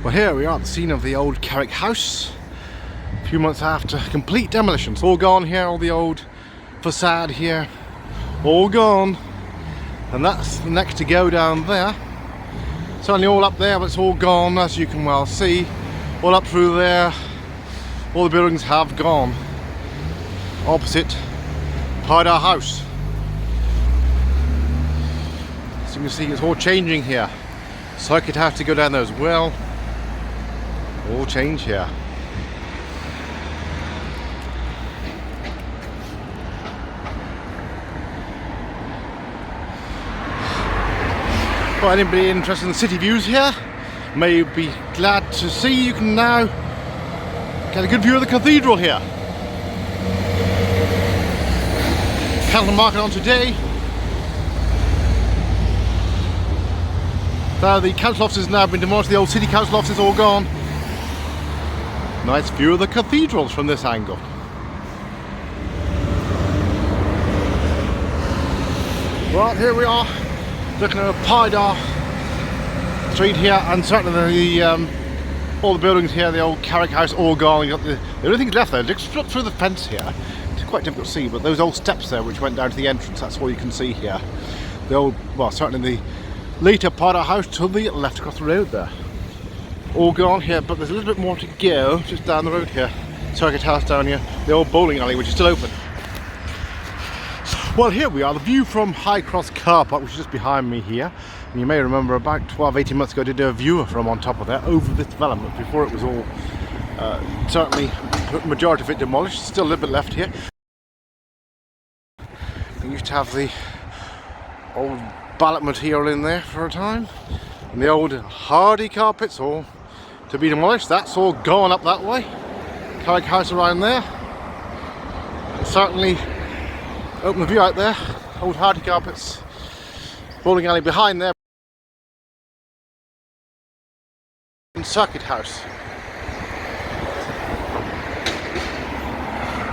Well, here we are at the scene of the old Carrick House. A few months after complete demolition. It's all gone here, all the old facade here, all gone. And that's the next to go down there. Certainly all up there, but it's all gone, as you can well see. All up through there, all the buildings have gone. Opposite Pydar House. As you can see, it's all changing here. Circuit has to go down there as well. All change here. For anybody interested in the city views here, may be glad to see you can now get a good view of the cathedral here. Candle market on today. Now the council offices have now been demolished, the old city council offices all gone. Nice view of the cathedrals from this angle. Well, here we are, looking at Pydar Street here, and certainly all the buildings here, the old Carrick House, all gone. You got the only thing left there, just look through the fence here. It's quite difficult to see, but those old steps there which went down to the entrance, that's all you can see here. The old, well, certainly the later Pydar House to the left across the road there. All gone here, but there's a little bit more to go just down the road here. Circuit House down here, the old bowling alley which is still open. Well, here we are, the view from High Cross car park, which is just behind me here. And you may remember about 12-18 months ago I did a view from on top of there over this development before it was all certainly majority of it demolished. Still a little bit left here. We used to have the old ballot material in there for a time, and the old hardy carpets all to be demolished. That's all gone up that way. Carrick House around there. Certainly open the view out there. Old hardy carpets. Bowling alley behind there. And Circuit House.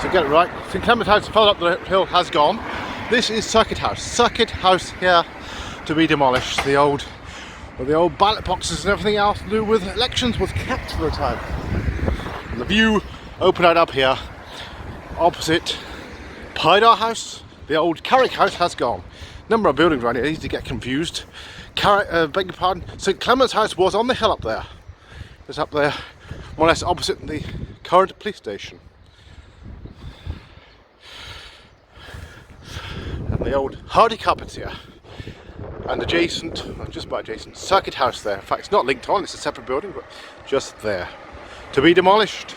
So get it right. St Clement's House further up the hill has gone. This is Circuit House. Circuit House here to be demolished. The old ballot boxes and everything else to do with elections was kept for a time. And the view open out up here, opposite Pydar House. The old Carrick House has gone. Number of buildings around here, easy to get confused. Beg your pardon, St Clement's House was on the hill up there. It's up there, more or less opposite the current police station. And the old hardy carpets here. And adjacent, just about adjacent, Circuit House there. In fact, it's not linked on, it's a separate building, but just there. To be demolished.